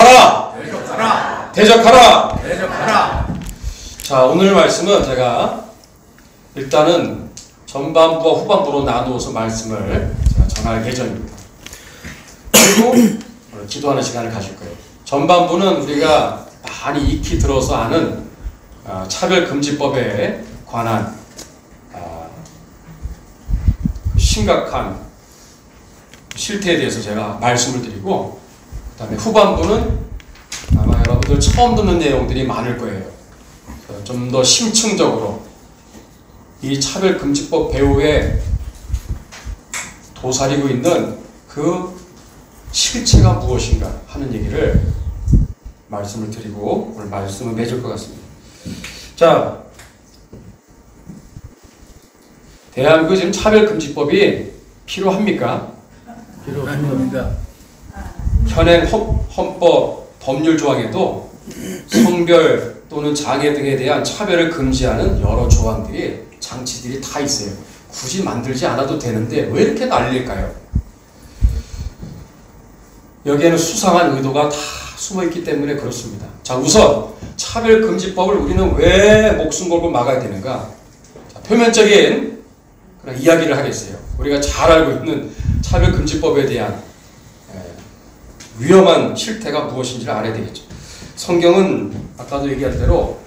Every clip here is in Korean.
대적하라! 대적하라! 대적하라! 대적하라! 자, 오늘 말씀은 제가 일단은 전반부와 후반부로 나누어서 말씀을 제가 전할 예정입니다. 그리고 오늘 기도하는 시간을 가질 거예요. 전반부는 우리가 많이 익히 들어서 아는 차별금지법에 관한 심각한 실태에 대해서 제가 말씀을 드리고, 그 다음에 후반부는 아마 여러분들 처음 듣는 내용들이 많을 거예요. 좀 더 심층적으로 이 차별금지법 배후에 도사리고 있는 그 실체가 무엇인가 하는 얘기를 말씀을 드리고 오늘 말씀을 맺을 것 같습니다. 자, 대한민국 지금 차별금지법이 필요합니까? 필요합니다. 현행 헌법 법률 조항에도 성별 또는 장애 등에 대한 차별을 금지하는 여러 조항들이, 장치들이 다 있어요. 굳이 만들지 않아도 되는데 왜 이렇게 난릴까요? 여기에는 수상한 의도가 다 숨어있기 때문에 그렇습니다. 자, 우선 차별금지법을 우리는 왜 목숨 걸고 막아야 되는가? 자, 표면적인 그런 이야기를 하겠어요. 우리가 잘 알고 있는 차별금지법에 대한 위험한 실태가 무엇인지를 알아야 되겠죠. 성경은 아까도 얘기한 대로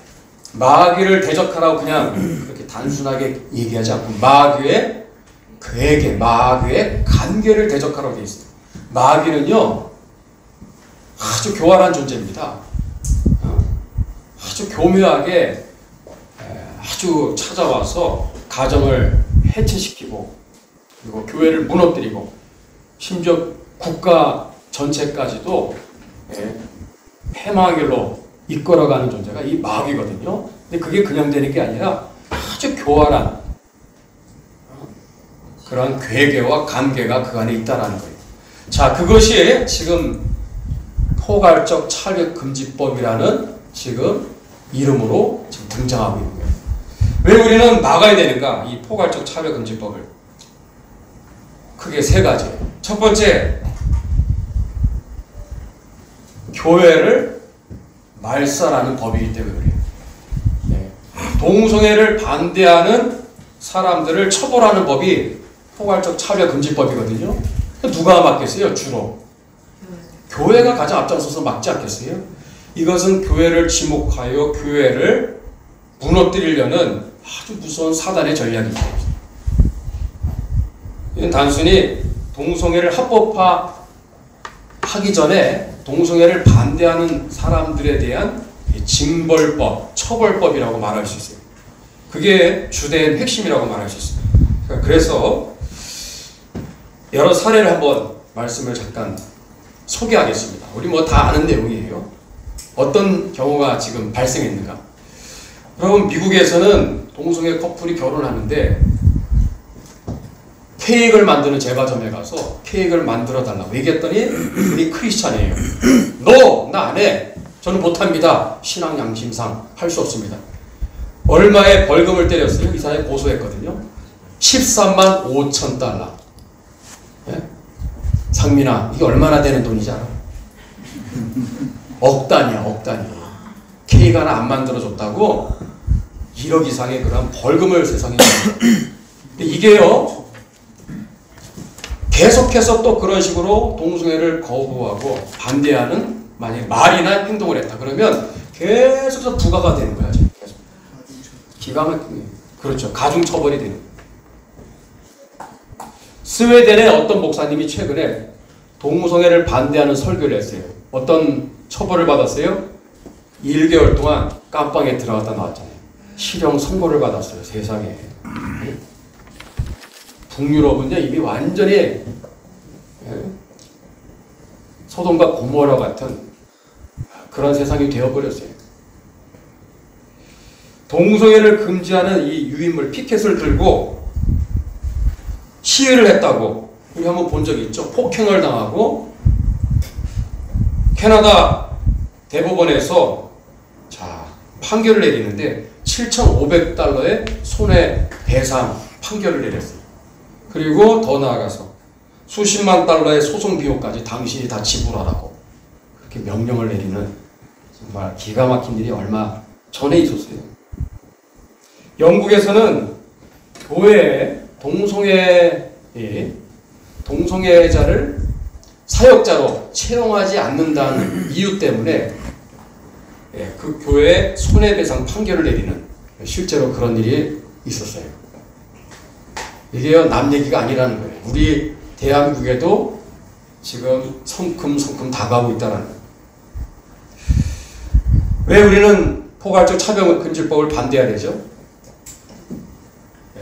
마귀를 대적하라고 그냥 그렇게 단순하게 얘기하지 않고 마귀의 괴계, 마귀의 간계를 대적하라고 되어 있습니다. 마귀는요 아주 교활한 존재입니다. 아주 교묘하게 아주 찾아와서 가정을 해체시키고, 그리고 교회를 무너뜨리고, 심지어 국가 전체까지도 패망의 길로 이끌어가는 존재가 이 마귀거든요. 근데 그게 그냥 되는 게 아니라 아주 교활한 그런 괴계와 간계가 그 안에 있다라는 거예요. 자, 그것이 지금 포괄적 차별금지법이라는 지금 이름으로 지금 등장하고 있는 거예요. 왜 우리는 막아야 되는가? 이 포괄적 차별금지법을 크게 세 가지예요. 첫 번째, 교회를 말살하는 법이기 때문에 그래요. 네. 동성애를 반대하는 사람들을 처벌하는 법이 포괄적 차별금지법이거든요. 누가 막겠어요? 주로 교회가 가장 앞장서서 막지 않겠어요? 이것은 교회를 지목하여 교회를 무너뜨리려는 아주 무서운 사단의 전략입니다. 이건 단순히 동성애를 합법화하기 전에 동성애를 반대하는 사람들에 대한 징벌법, 처벌법이라고 말할 수 있어요. 그게 주된 핵심이라고 말할 수 있습니다. 그래서 여러 사례를 한번 말씀을 잠깐 소개하겠습니다. 우리 뭐 다 아는 내용이에요. 어떤 경우가 지금 발생했는가? 여러분, 미국에서는 동성애 커플이 결혼하는데 케이크를 만드는 제과점에 가서 케이크를 만들어 달라고 얘기했더니 우리 크리스찬이에요. 너, 나 안 해. 저는 못합니다. 신앙 양심상 할 수 없습니다. 얼마의 벌금을 때렸어요? 이 사람이 고소했거든요. 13만 5천 달러. 예? 상민아, 이게 얼마나 되는 돈이지 않아? 억 단위야, 억 단위. 케이크 하나 안 만들어줬다고 1억 이상의 그런 벌금을 세상에 줍니다. 근데 이게요, 계속해서 또 그런 식으로 동성애를 거부하고 반대하는 만약에 말이나 행동을 했다 그러면 계속해서 부과가 되는 거야. 계속. 기가 막히네. 그렇죠. 가중처벌이 되는 거예요. 스웨덴의 어떤 목사님이 최근에 동성애를 반대하는 설교를 했어요. 어떤 처벌을 받았어요? 1개월 동안 깜빵에 들어갔다 나왔잖아요. 실형 선고를 받았어요. 세상에. 북유럽은요 이미 완전히 소돔과 고모라 같은 그런 세상이 되어버렸어요. 동성애를 금지하는 이 유인물 피켓을 들고 시위를 했다고 우리 한번 본 적이 있죠. 폭행을 당하고 캐나다 대법원에서 자 판결을 내리는데 7,500달러의 손해배상 판결을 내렸어요. 그리고 더 나아가서 수십만 달러의 소송 비용까지 당신이 다 지불하라고 그렇게 명령을 내리는 정말 기가 막힌 일이 얼마 전에 있었어요. 영국에서는 교회에 동성애자를 사역자로 채용하지 않는다는 이유 때문에 그 교회에 손해배상 판결을 내리는 실제로 그런 일이 있었어요. 이게 남 얘기가 아니라는 거예요. 우리 대한민국에도 지금 성큼 다가오고 있다는 거예요. 왜 우리는 포괄적 차별금지법을 반대해야 되죠?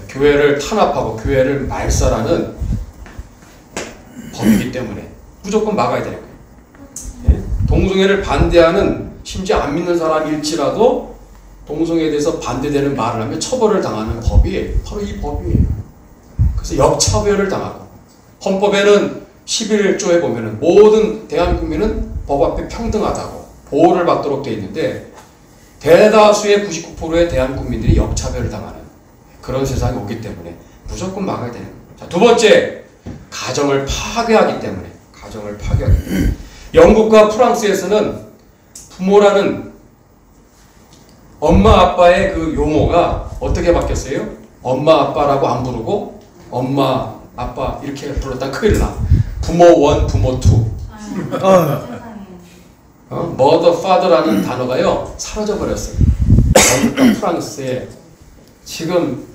교회를 탄압하고 교회를 말살하는 법이기 때문에 무조건 막아야 되는 거예요. 동성애를 반대하는 심지어 안 믿는 사람일지라도 동성애에 대해서 반대되는 말을 하면 처벌을 당하는 법이 바로 이 법이에요. 그래서 역차별을 당하고 헌법에는 11조에 보면은 모든 대한국민은 법 앞에 평등하다고 보호를 받도록 되어 있는데 대다수의 99%의 대한국민들이 역차별을 당하는 그런 세상이 오기 때문에 무조건 막아야 되는 거예요. 자, 두 번째, 가정을 파괴하기 때문에. 영국과 프랑스에서는 부모라는 엄마 아빠의 그 용어가 어떻게 바뀌었어요? 엄마 아빠라고 안 부르고 엄마 아빠 이렇게 불렀다 큰일 나. 부모 1, 부모 2. mother, father라는 단어가요 사라져 버렸어요. 영국과 프랑스의 지금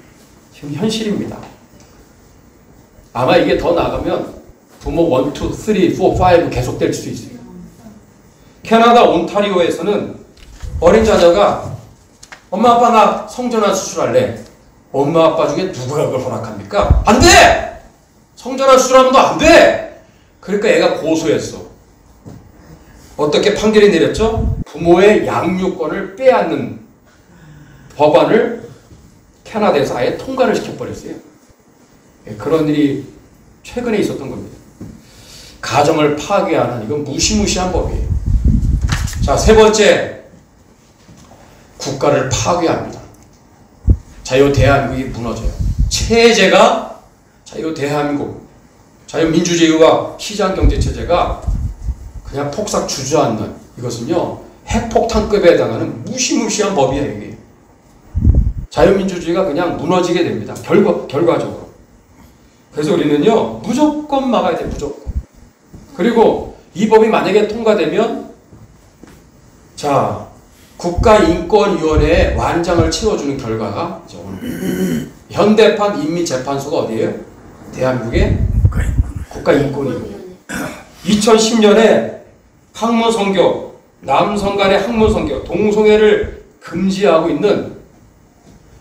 현실입니다. 아마 이게 더 나가면 부모 1, 2, 3, 4, 5 계속될 수도 있어요. 캐나다 온타리오에서는 어린 자녀가 엄마 아빠 나 성전환 수술할래. 엄마 아빠 중에 누구가 그걸 허락합니까? 안 돼! 성전환 수술하면 너 안 돼! 그러니까 애가 고소했어. 어떻게 판결이 내렸죠? 부모의 양육권을 빼앗는 법안을 캐나다에서 아예 통과를 시켜버렸어요. 그런 일이 최근에 있었던 겁니다. 가정을 파괴하는 이건 무시무시한 법이에요. 자, 세 번째, 국가를 파괴합니다. 자, 이 대한민국이 무너져요. 체제가, 자, 이 대한민국, 자유민주주의와 시장경제체제가 그냥 폭삭 주저앉는 이것은요, 핵폭탄급에 해당하는 무시무시한 법이에요, 이게. 자유민주주의가 그냥 무너지게 됩니다. 결과적으로. 그래서 우리는요, 무조건 막아야 돼요, 무조건. 그리고 이 법이 만약에 통과되면, 자, 국가인권위원회에 완장을 채워주는 결과가 이제 오늘 현대판 인민재판소가 어디예요? 대한민국의 국가인권위원회. 2010년에 학문성교, 남성 간의 학문성교, 동성애를 금지하고 있는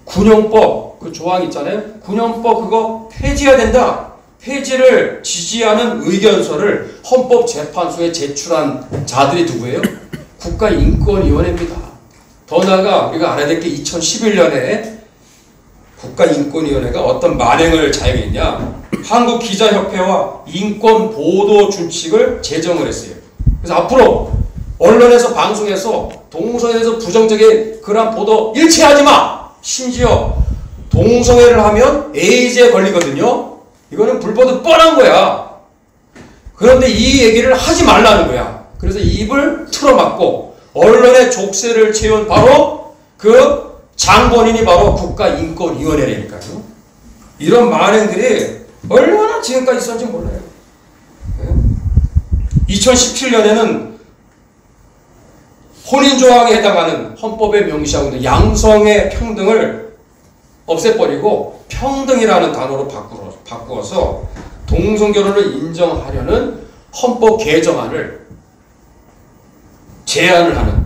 군형법, 그 조항 있잖아요. 군형법 그거 폐지해야 된다. 폐지를 지지하는 의견서를 헌법재판소에 제출한 자들이 누구예요? 국가인권위원회입니다. 더 나아가 우리가 알아야 될 게 2011년에 국가인권위원회가 어떤 만행을 자행했냐. 한국기자협회와 인권보도준칙을 제정을 했어요. 그래서 앞으로 언론에서 방송에서 동성애에서 부정적인 그런 보도 일체하지 마! 심지어 동성애를 하면 에이즈에 걸리거든요. 이거는 불보듯 뻔한 거야. 그런데 이 얘기를 하지 말라는 거야. 그래서 입을 틀어막고 언론의 족쇄를 채운 바로 그 장본인이 바로 국가인권위원회라니까요. 이런 만행들이 얼마나 지금까지 있었는지 몰라요. 2017년에는 혼인조항에 해당하는 헌법에 명시하고 있는 양성의 평등을 없애버리고 평등이라는 단어로 바꾸어서 동성결혼을 인정하려는 헌법 개정안을 제안을 하는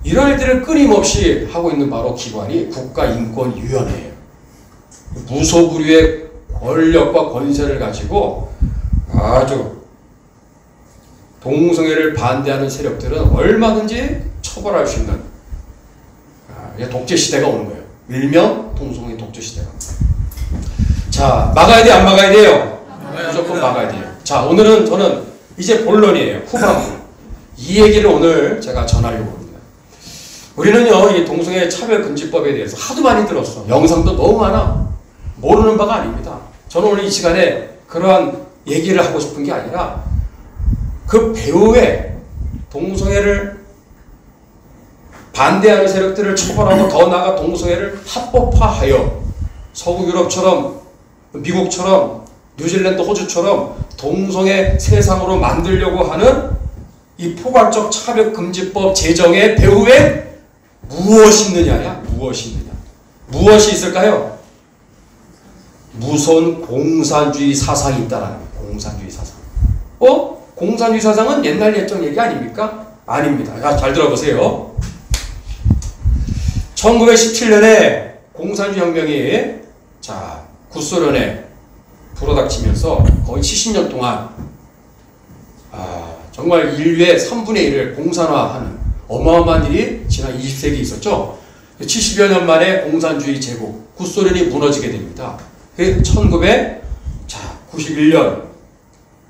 이런 일들을 끊임없이 하고 있는 바로 기관이 국가인권위원회예요. 무소불위의 권력과 권세를 가지고 아주 동성애를 반대하는 세력들은 얼마든지 처벌할 수 있는 독재 시대가 오는 거예요. 일명 동성애 독재 시대가. 자, 막아야 돼, 안 막아야 돼요? 무조건 막아야 돼요. 자, 오늘은 저는 이제 본론이에요. 후반부. 이 얘기를 오늘 제가 전하려고 합니다. 우리는요, 이 동성애 차별금지법에 대해서 하도 많이 들었어. 영상도 너무 많아. 모르는 바가 아닙니다. 저는 오늘 이 시간에 그러한 얘기를 하고 싶은 게 아니라 그 배후에 동성애를 반대하는 세력들을 처벌하고 더 나아가 동성애를 합법화하여 서구 유럽처럼 미국처럼 뉴질랜드, 호주처럼 동성애 세상으로 만들려고 하는 이 포괄적 차별금지법 제정의 배후에 무엇이 있느냐야? 무엇이 있느냐? 무엇이 있을까요? 무서운 공산주의 사상이 있다라는 거예요. 공산주의 사상. 공산주의 사상은 옛날 옛적 얘기 아닙니까? 아닙니다. 잘 들어보세요. 1917년에 공산주의 혁명이 구소련에 불어닥치면서 거의 70년 동안 정말 인류의 3분의 1을 공산화하는 어마어마한 일이 지난 20세기에 있었죠. 70여 년 만에 공산주의 제국 구소련이 무너지게 됩니다. 1991년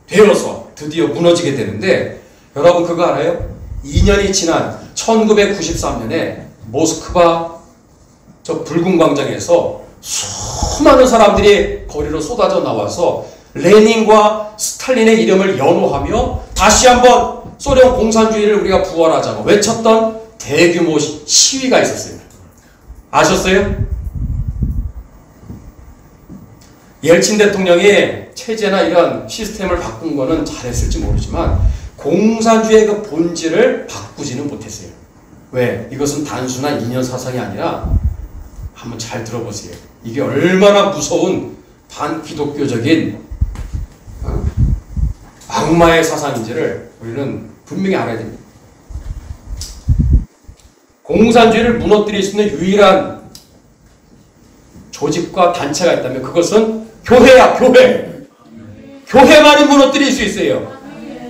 되어서 드디어 무너지게 되는데 여러분 그거 알아요? 2년이 지난 1993년에 모스크바 저 붉은 광장에서 수많은 사람들이 거리로 쏟아져 나와서 레닌과 스탈린의 이름을 연호하며 다시 한번 소련 공산주의를 우리가 부활하자고 외쳤던 대규모 시위가 있었어요. 아셨어요? 옐친 대통령이 체제나 이런 시스템을 바꾼 거는 잘했을지 모르지만 공산주의의 그 본질을 바꾸지는 못했어요. 왜? 이것은 단순한 이념 사상이 아니라 한번 잘 들어보세요. 이게 얼마나 무서운 반기독교적인 악마의 사상인지를 우리는 분명히 알아야 됩니다. 공산주의를 무너뜨릴 수 있는 유일한 조직과 단체가 있다면 그것은 교회야, 교회. 교회만이 무너뜨릴 수 있어요.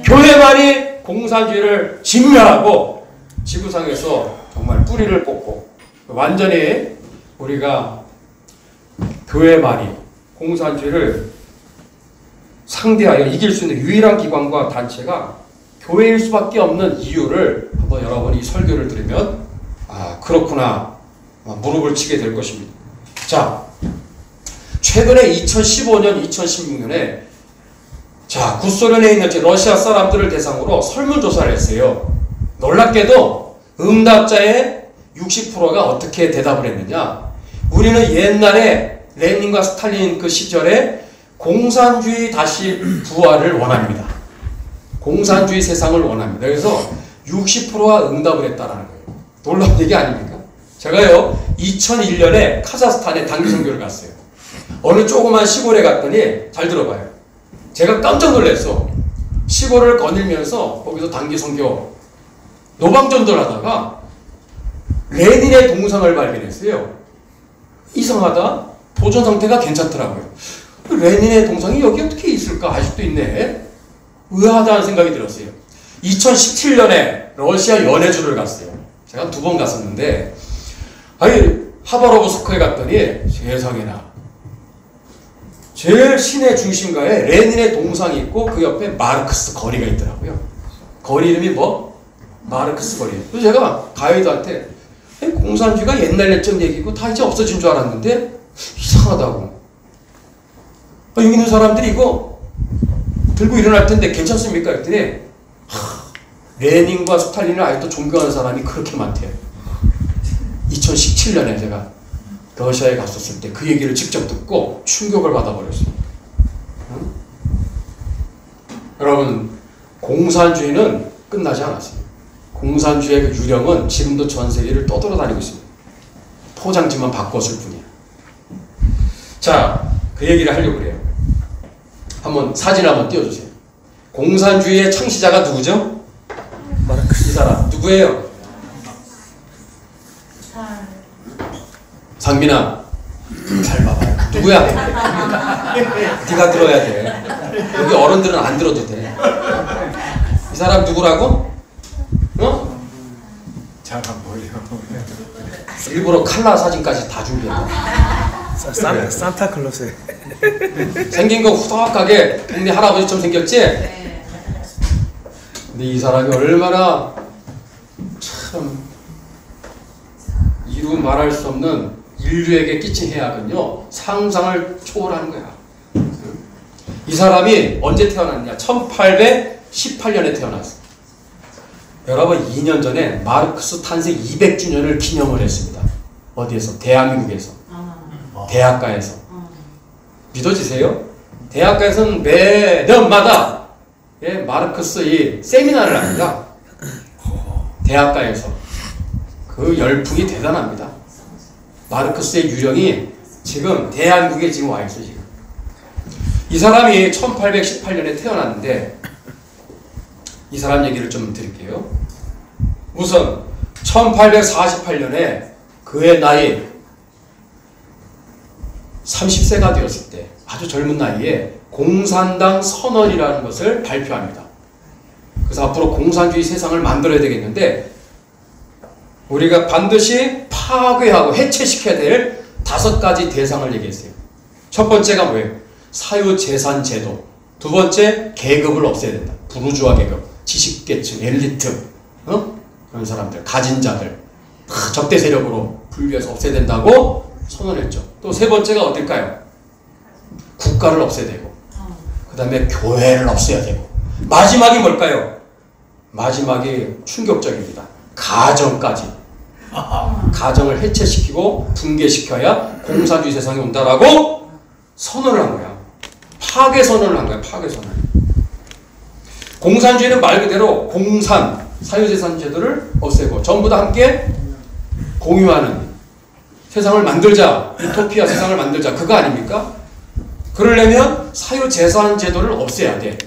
교회만이 공산주의를 진멸하고 지구상에서 정말 뿌리를 뽑고 완전히 우리가 교회만이 공산주의를 상대하여 이길 수 있는 유일한 기관과 단체가 교회일 수밖에 없는 이유를 한번 여러분이 설교를 들으면 그렇구나 무릎을 치게 될 것입니다. 자, 최근에 2015년, 2016년에 구소련에 있는 러시아 사람들을 대상으로 설문조사를 했어요. 놀랍게도 응답자의 60%가 어떻게 대답을 했느냐? 우리는 옛날에 레닌과 스탈린 그 시절에 공산주의 다시 부활을 원합니다. 공산주의 세상을 원합니다. 그래서 60%가 응답을 했다라는 거예요. 놀라운 얘기 아닙니까? 제가요 2001년에 카자흐스탄에 단기 선교를 갔어요. 어느 조그만 시골에 갔더니 잘 들어봐요. 제가 깜짝 놀랐어. 시골을 거닐면서 거기서 단기 선교 노방전도를 하다가 레닌의 동상을 발견했어요. 이상하다. 보존 상태가 괜찮더라고요. 레닌의 동상이 여기 어떻게 있을까? 아직도 있네. 의아하다는 생각이 들었어요. 2017년에 러시아 연해주를 갔어요. 제가 2번 갔었는데 하바로브스크에 갔더니 세상에나 제일 시내 중심가에 레닌의 동상이 있고 그 옆에 마르크스 거리가 있더라고요. 거리 이름이 뭐? 마르크스 거리. 그래서 제가 가이드한테 공산주의가 옛날 옛적 얘기고 다 이제 없어진 줄 알았는데 이상하다고. 여기 있는 사람들이 이거 들고 일어날 텐데 괜찮습니까? 그랬더니 레닌과 스탈린을 아직도 존경하는 사람이 그렇게 많대요. 2017년에 제가 러시아에 갔었을 때 그 얘기를 직접 듣고 충격을 받아버렸어요. 응? 여러분 공산주의는 끝나지 않았어요. 공산주의의 그 유령은 지금도 전 세계를 떠돌아다니고 있습니다. 포장지만 바꿨을 뿐이에요. 자, 그 얘기를 하려고 그래요. 한번 사진 한번 띄워주세요. 공산주의의 창시자가 누구죠? 마르크스. 이 사람 누구예요? 상민아 잘 봐봐요. 누구야? 네가 들어야 돼. 여기 어른들은 안 들어도 돼. 이 사람 누구라고? 어? 잘 안 보여. 일부러 칼라 사진까지 다 준비했다. 산타클로스. 생긴 거 후덕하게 동네 할아버지처럼 생겼지? 근데 이 사람이 얼마나 참 이루 말할 수 없는 인류에게 끼친 해악은요 상상을 초월하는 거야. 이 사람이 언제 태어났냐? 1818년에 태어났어. 여러분 2년 전에 마르크스 탄생 200주년을 기념을 했습니다. 어디에서? 대한민국에서. 대학가에서. 믿어지세요? 대학가에서는 매년마다 마르크스 이 세미나를 합니다. 대학가에서. 그 열풍이 대단합니다. 마르크스의 유령이 지금 대한민국에 지금 와 있어요. 지금. 이 사람이 1818년에 태어났는데 이 사람 얘기를 좀 드릴게요. 우선 1848년에 그의 나이 30세가 되었을 때 아주 젊은 나이에 공산당 선언이라는 것을 발표합니다. 그래서 앞으로 공산주의 세상을 만들어야 되겠는데 우리가 반드시 파괴하고 해체시켜야 될 5가지 대상을 얘기했어요. 첫 번째가 뭐예요? 사유재산제도. 두 번째, 계급을 없애야 된다. 부르주아 계급, 지식계층, 엘리트, 그런 사람들, 가진 자들 다 적대 세력으로 분류해서 없애야 된다고 선언했죠. 또 세 번째가 어떨까요? 국가를 없애야 되고 그 다음에 교회를 없애야 되고 마지막이 뭘까요? 마지막이 충격적입니다. 가정까지. 가정을 해체시키고 붕괴시켜야 공산주의 세상이 온다라고 선언을 한 거야. 파괴 선언을 한 거야. 파괴 선언. 공산주의는 말 그대로 공산, 사유재산 제도를 없애고 전부 다 함께 공유하는 세상을 만들자. 유토피아 세상을 만들자. 그거 아닙니까? 그러려면 사유재산 제도를 없애야 돼.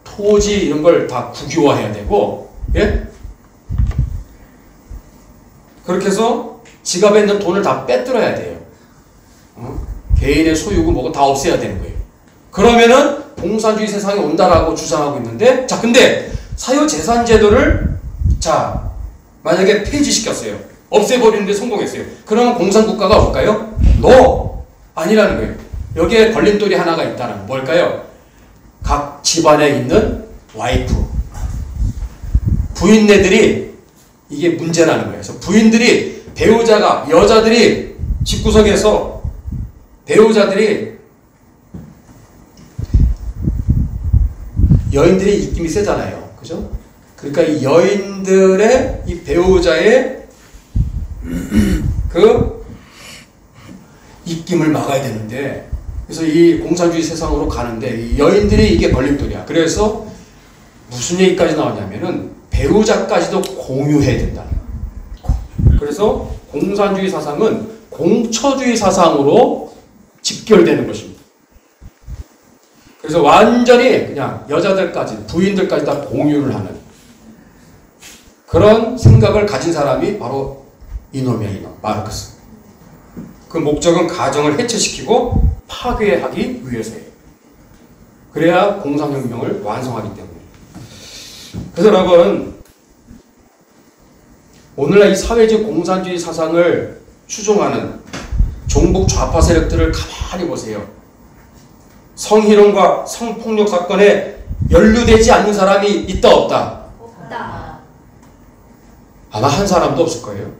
토지 이런 걸 다 국유화해야 되고, 예? 그렇게 해서 지갑에 있는 돈을 다 빼들어야 돼요. 개인의 소유고 뭐고 다 없애야 되는 거예요. 그러면은 공산주의 세상이 온다라고 주장하고 있는데, 자, 근데 사유재산 제도를, 자, 만약에 폐지시켰어요. 없애버리는데 성공했어요. 그러면 공산국가가 올까요? No! 아니라는 거예요. 여기에 걸림돌이 하나가 있다는, 뭘까요? 각 집안에 있는 와이프, 부인네들이 이게 문제라는 거예요. 그래서 부인들이, 배우자가, 여자들이 집구석에서 배우자들이, 여인들의 입김이 세잖아요. 그죠? 그러니까 이 여인들의 이 배우자의 그 입김을 막아야 되는데, 그래서 이 공산주의 세상으로 가는데 이 여인들이 이게 걸림돌이야. 그래서 무슨 얘기까지 나오냐면은 배우자까지도 공유해야 된다. 그래서 공산주의 사상은 공처주의 사상으로 직결되는 것입니다. 그래서 완전히 그냥 여자들까지, 부인들까지 다 공유를 하는 그런 생각을 가진 사람이 바로 이놈이야, 이놈. 마르크스. 그 목적은 가정을 해체시키고 파괴하기 위해서예요. 그래야 공산혁명을 완성하기 때문에. 그래서 여러분, 오늘날 이 사회주의 공산주의 사상을 추종하는 종북 좌파 세력들을 가만히 보세요. 성희롱과 성폭력 사건에 연루되지 않는 사람이 있다 없다? 없다. 아마 한 사람도 없을 거예요.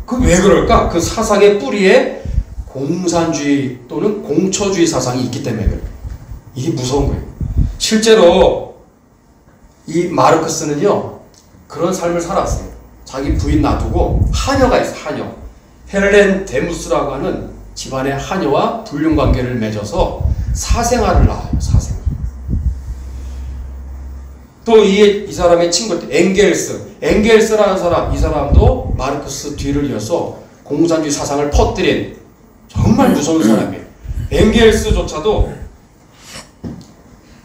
그 왜 그럴까? 그 사상의 뿌리에 공산주의 또는 공처주의 사상이 있기 때문에 그래요. 이게 무서운 거예요. 실제로 이 마르크스는요, 그런 삶을 살았어요. 자기 부인 놔두고 하녀가 있어, 하녀. 헬렌 데무스라고 하는 집안의 하녀와 불륜관계를 맺어서 사생활을 낳아요. 사생활. 또 이 사람의 친구 엥겔스라는 사람, 이 사람도 마르크스 뒤를 이어서 공산주의 사상을 퍼뜨린 정말 무서운 사람이에요. 엥겔스조차도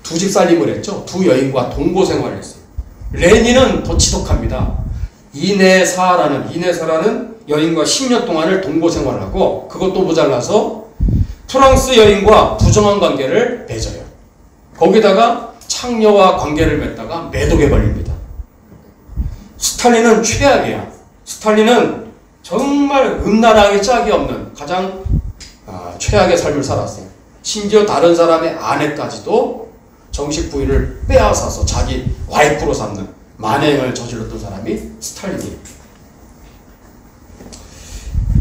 두 집 살림을 했죠. 두 여인과 동거 생활을 했어요. 레닌은 더 지독합니다. 이네사라는 여인과 10년 동안을 동거 생활을 하고, 그것도 모자라서 프랑스 여인과 부정한 관계를 맺어요. 거기다가 창녀와 관계를 맺다가 매독에 걸립니다. 스탈린은 최악이야. 스탈린은 정말 음란하게 짝이 없는 가장 최악의 삶을 살았어요. 심지어 다른 사람의 아내까지도 정식 부인을 빼앗아서 자기 와이프로 삼는 만행을 저질렀던 사람이 스탈린이에요.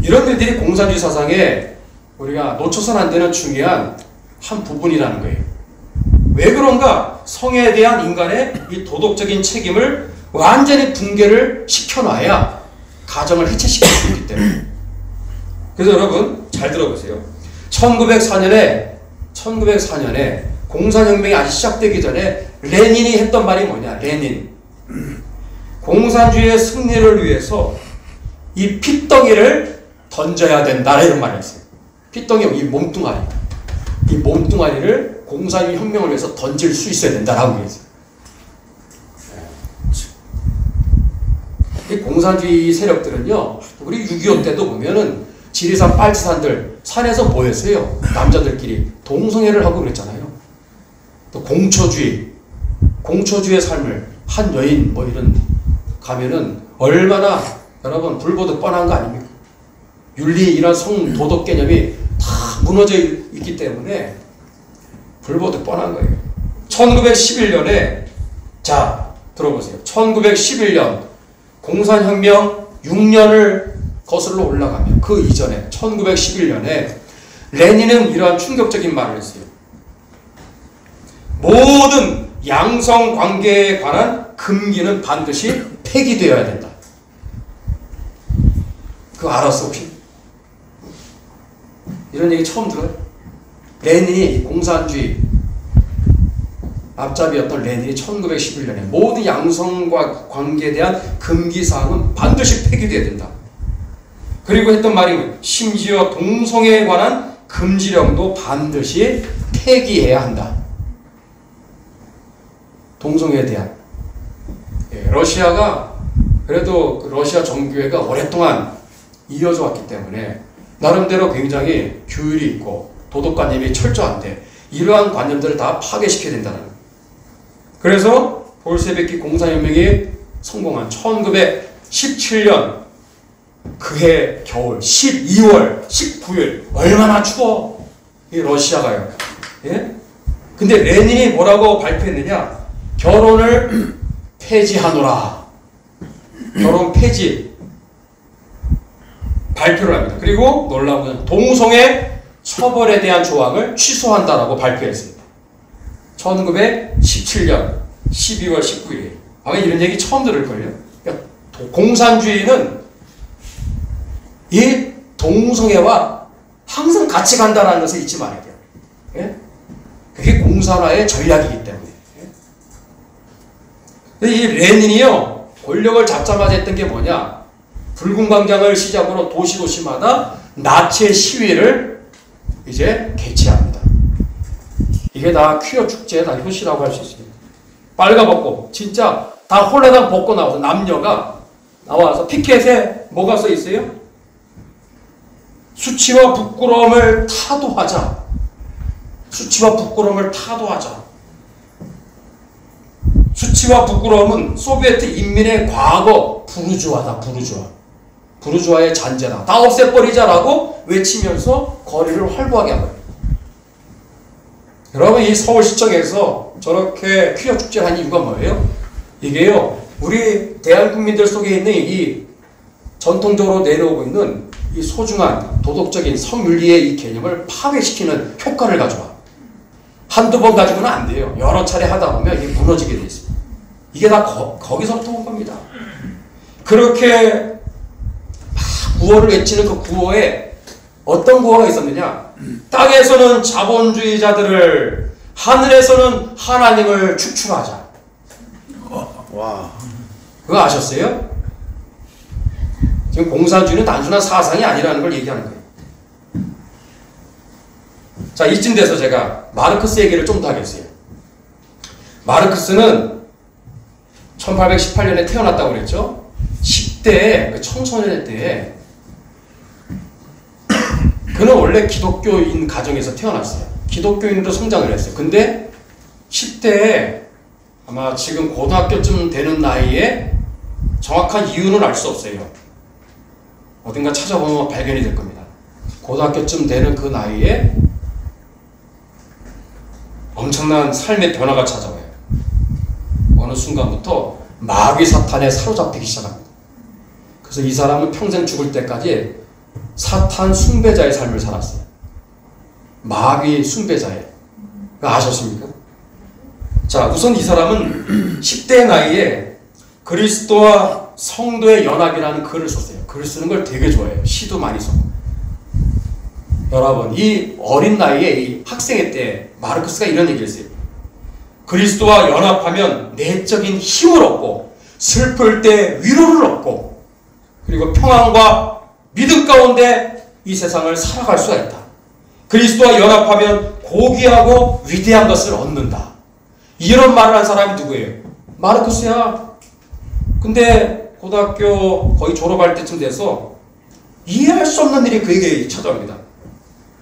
이런 일들이 공산주의 사상에 우리가 놓쳐서는 안 되는 중요한 한 부분이라는 거예요. 왜 그런가? 성에 대한 인간의 이 도덕적인 책임을 완전히 붕괴를 시켜놔야 가정을 해체시킬 수 있기 때문에. 그래서 여러분 잘 들어보세요. 1904년에 공산혁명이 아직 시작되기 전에 레닌이 했던 말이 뭐냐? 레닌. 공산주의의 승리를 위해서 이 핏덩이를 던져야 된다 이런 말을 했어요. 핏덩이, 이 몸뚱아리. 이 몸뚱아리를 공산주의 혁명을 위해서 던질 수 있어야 된다라고 얘기했어요. 이 공산주의 세력들은요, 우리 6.25 때도 보면은 지리산, 빨치산들 산에서 뭐 했어요? 남자들끼리 동성애를 하고 그랬잖아요. 또 공초주의의 삶을 한 여인 뭐 이런 가면은 얼마나 여러분 불보듯 뻔한 거 아닙니까? 윤리 이런 성 도덕 개념이 다 무너져 있기 때문에 불보듯 뻔한 거예요. 1911년에 자 들어보세요. 1911년 공산혁명 6년을 거슬러 올라가면 그 이전에 1911년에 레닌은 이러한 충격적인 말을 했어요. 모든 양성관계에 관한 금기는 반드시 폐기되어야 된다. 그거 알았어 혹시? 이런 얘기 처음 들어요? 레닌이 공산주의 앞잡이였던 레닌이 1911년에 모든 양성과 관계에 대한 금기사항은 반드시 폐기되어야 된다. 그리고 했던 말이 심지어 동성애에 관한 금지령도 반드시 폐기해야 한다. 동성애에 대한. 러시아가 그래도 그 러시아 정교회가 오랫동안 이어져 왔기 때문에 나름대로 굉장히 규율이 있고 도덕관념이 철저한데 이러한 관념들을 다 파괴시켜야 된다는 거예요. 그래서 볼셰비키 공산혁명이 성공한 1917년 그해 겨울 12월 19일 얼마나 추워 이 러시아가요. 예? 근데 레닌이 뭐라고 발표했느냐? 결혼을 폐지하노라. 결혼 폐지 발표를 합니다. 그리고 놀라운 것은 동성애 처벌에 대한 조항을 취소한다라고 발표했습니다. 1917년 12월 19일. 아마 이런 얘기 처음 들을걸요? 그러니까 공산주의는 이 동성애와 항상 같이 간다는 것을 잊지 말아야 돼요. 예? 그게 공산화의 전략이기 때문에. 예? 이 레닌이요, 권력을 잡자마자 했던 게 뭐냐? 붉은 광장을 시작으로 도시마다 나체 시위를 이제 개최합니다. 이게 다 퀴어 축제의 다 효시라고 할 수 있습니다. 빨가벗고 진짜 다 홀라당 벗고 나와서 남녀가 나와서 피켓에 뭐가 써 있어요? 수치와 부끄러움을 타도하자. 수치와 부끄러움을 타도하자. 수치와 부끄러움은 소비에트 인민의 과거 부르주아다. 부르주아의 잔재다. 다 없애버리자라고 외치면서 거리를 활보하게 한 거예요. 여러분 이 서울시청에서 저렇게 퀴어 축제를 한 이유가 뭐예요? 이게요 우리 대한국민들 속에 있는 이 전통적으로 내려오고 있는 이 소중한 도덕적인 성윤리의 이 개념을 파괴시키는 효과를 가져와. 한두 번 가지고는 안 돼요. 여러 차례 하다 보면 이게 무너지게 돼 있어요. 이게 다 거기서부터 온 겁니다. 그렇게 구호를 외치는 그 구호에 어떤 구호가 있었느냐? 땅에서는 자본주의자들을, 하늘에서는 하나님을 축출하자. 와. 그거 아셨어요? 지금 공산주의는 단순한 사상이 아니라는 걸 얘기하는 거예요. 자, 이쯤 돼서 제가 마르크스 얘기를 좀 더 하겠어요. 마르크스는 1818년에 태어났다고 그랬죠? 10대, 그 청소년 때에 그는 원래 기독교인 가정에서 태어났어요. 기독교인으로 성장을 했어요. 근데 10대에 아마 지금 고등학교쯤 되는 나이에 정확한 이유는 알 수 없어요. 어딘가 찾아보면 발견이 될 겁니다. 고등학교쯤 되는 그 나이에 엄청난 삶의 변화가 찾아와요. 어느 순간부터 마귀 사탄에 사로잡히기 시작합니다. 그래서 이 사람은 평생 죽을 때까지 사탄 숭배자의 삶을 살았어요. 마귀 숭배자의. 그거 아셨습니까? 자, 우선 이 사람은 10대 나이에 그리스도와 성도의 연합이라는 글을 썼어요. 글 쓰는 걸 되게 좋아해요. 시도 많이 썼고. 여러분, 이 어린 나이에 이 학생회 때 마르크스가 이런 얘기를 했어요. 그리스도와 연합하면 내적인 힘을 얻고 슬플 때 위로를 얻고 그리고 평안과 믿음 가운데 이 세상을 살아갈 수가 있다. 그리스도와 연합하면 고귀하고 위대한 것을 얻는다. 이런 말을 한 사람이 누구예요? 마르크스야. 근데 고등학교 거의 졸업할 때쯤 돼서 이해할 수 없는 일이 그에게 찾아옵니다.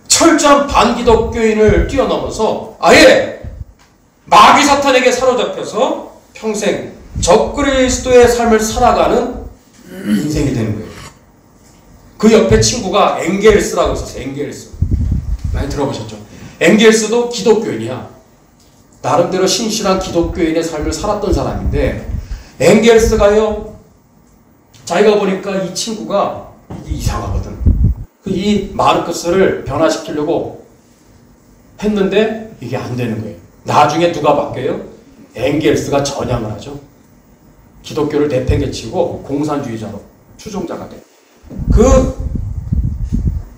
철저한 반기독교인을 뛰어넘어서 아예 마귀 사탄에게 사로잡혀서 평생 적그리스도의 삶을 살아가는 인생이 되는 거예요. 그 옆에 친구가 엥겔스라고 있었어요. 엥겔스. 많이 들어보셨죠? 엥겔스도 기독교인이야. 나름대로 신실한 기독교인의 삶을 살았던 사람인데 엥겔스가요, 자기가 보니까 이 친구가 이게 이상하거든. 이 마르크스를 변화시키려고 했는데 이게 안 되는 거예요. 나중에 누가 바뀌어요? 엥겔스가 전향을 하죠. 기독교를 내팽개치고 공산주의자로 추종자가 돼. 그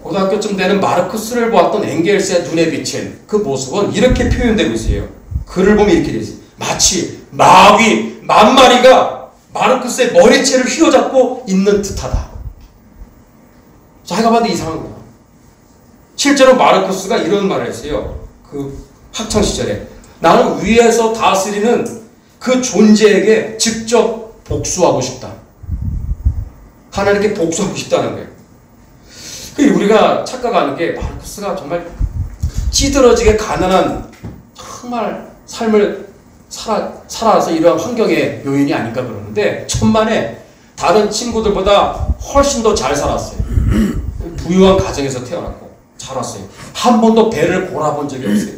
고등학교쯤 되는 마르크스를 보았던 엥겔스의 눈에 비친 그 모습은 이렇게 표현되고 있어요. 글을 보면 이렇게 돼 있어요. 마치 마귀 만마리가 마르크스의 머리채를 휘어잡고 있는 듯하다. 자기가 봐도 이상한 거야. 실제로 마르크스가 이런 말을 했어요. 그 학창시절에 나는 위에서 다스리는 그 존재에게 직접 복수하고 싶다. 하나님께 복수하고 싶다는 거예요. 우리가 착각하는 게 마르크스가 정말 찌들어지게 가난한 정말 삶을 살아서 이러한 환경의 요인이 아닌가 그러는데 천만에 다른 친구들보다 훨씬 더 잘 살았어요. 부유한 가정에서 태어났고 자랐어요. 한 번도 배를 골아본 적이 없어요.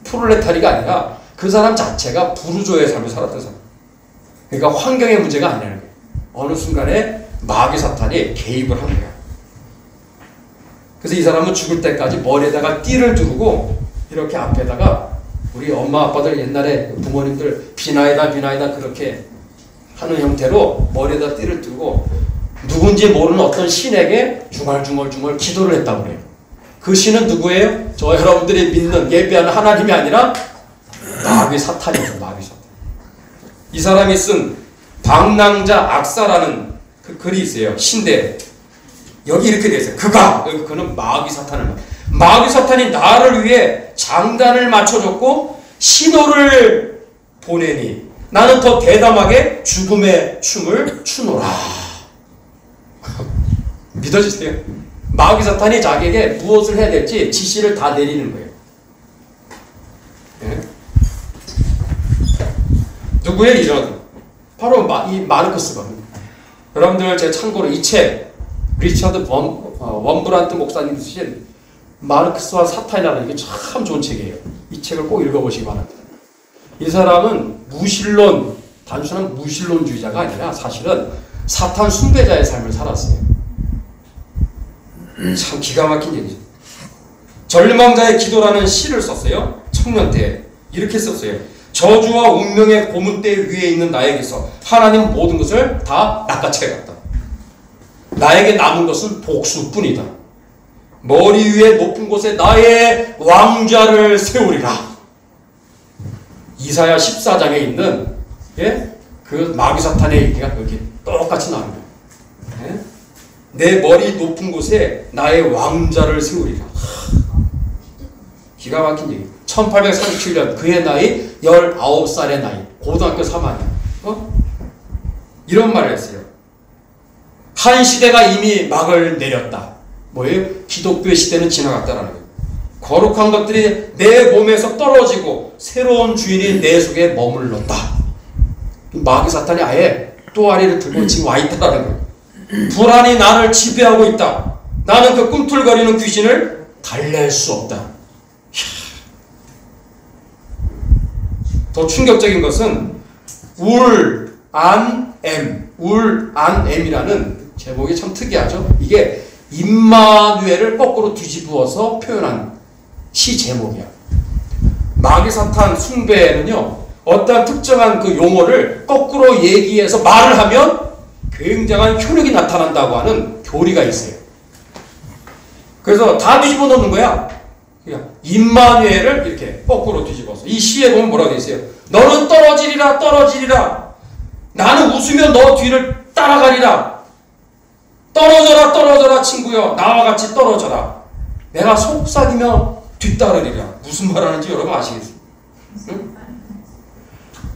프롤레타리가 아니라 그 사람 자체가 부르조의 삶을 살았던 사람. 그러니까 환경의 문제가 아니라는 거예요. 어느 순간에 마귀 사탄이 개입을 한 거예요. 그래서 이 사람은 죽을 때까지 머리에다가 띠를 두르고 이렇게 앞에다가 우리 엄마 아빠들 옛날에 부모님들 비나이다 그렇게 하는 형태로 머리에다 띠를 두르고 누군지 모르는 어떤 신에게 중얼중얼 기도를 했다고 그래요. 그 신은 누구예요? 저 여러분들이 믿는 예배하는 하나님이 아니라 마귀 사탄이죠. 마귀 사탄. 이 사람이 쓴 방랑자 악사라는 그 글이 있어요. 신대. 여기 이렇게 되어 있어요. 그는 마귀 사탄을 말. 마귀 사탄이 나를 위해 장단을 맞춰줬고 신호를 보내니 나는 더 대담하게 죽음의 춤을 추노라. 믿어주세요. 마귀 사탄이 자기에게 무엇을 해야 될지 지시를 다 내리는 거예요. 네? 누구의 이런? 바로 이 마르크스거든요. 여러분들 제 참고로 이 책 리처드 원브란트 목사님 쓰신 마르크스와 사탄이라는 게 참 좋은 책이에요. 이 책을 꼭 읽어보시기 바랍니다. 이 사람은 단순한 무신론주의자가 아니라 사실은 사탄 숭배자의 삶을 살았어요. 참 기가 막힌 얘기죠. 절망자의 기도라는 시를 썼어요. 청년 때 이렇게 썼어요. 저주와 운명의 고문대 위에 있는 나에게서 하나님 모든 것을 다 낚아채갔다. 나에게 남은 것은 복수뿐이다. 머리 위에 높은 곳에 나의 왕좌를 세우리라. 이사야 14장에 있는 그 마귀 사탄의 얘기가 여기 똑같이 나옵니다. 내 머리 높은 곳에 나의 왕좌를 세우리라. 기가 막힌 얘기. 1837년 그의 나이 19살의 나이. 고등학교 3학년. 이런 말을 했어요. 한 시대가 이미 막을 내렸다. 뭐예요? 기독교의 시대는 지나갔다라는 거예요. 거룩한 것들이 내 몸에서 떨어지고 새로운 주인이 내 속에 머물렀다. 마귀 사탄이 아예 또아리를 들고 지금 와 있다라는 거예요. 불안이 나를 지배하고 있다. 나는 그 꿈틀거리는 귀신을 달랠 수 없다. 더 충격적인 것은 울안엠이라는 제목이 참 특이하죠. 이게 임마누엘을 거꾸로 뒤집어서 표현한 시 제목이야. 마귀 사탄 숭배는요, 어떠한 특정한 그 용어를 거꾸로 얘기해서 말을 하면 굉장한 효력이 나타난다고 하는 교리가 있어요. 그래서 다 뒤집어 놓는 거야. 그냥 임마누엘을 이렇게 거꾸로 뒤집어서 이 시에 보면 뭐라고 되어 있어요? 너는 떨어지리라 떨어지리라. 나는 웃으며 너 뒤를 따라가리라. 떨어져라 떨어져라 친구여. 나와 같이 떨어져라. 내가 속삭이며 뒤따르리라. 무슨 말 하는지 여러분 아시겠어요? 응?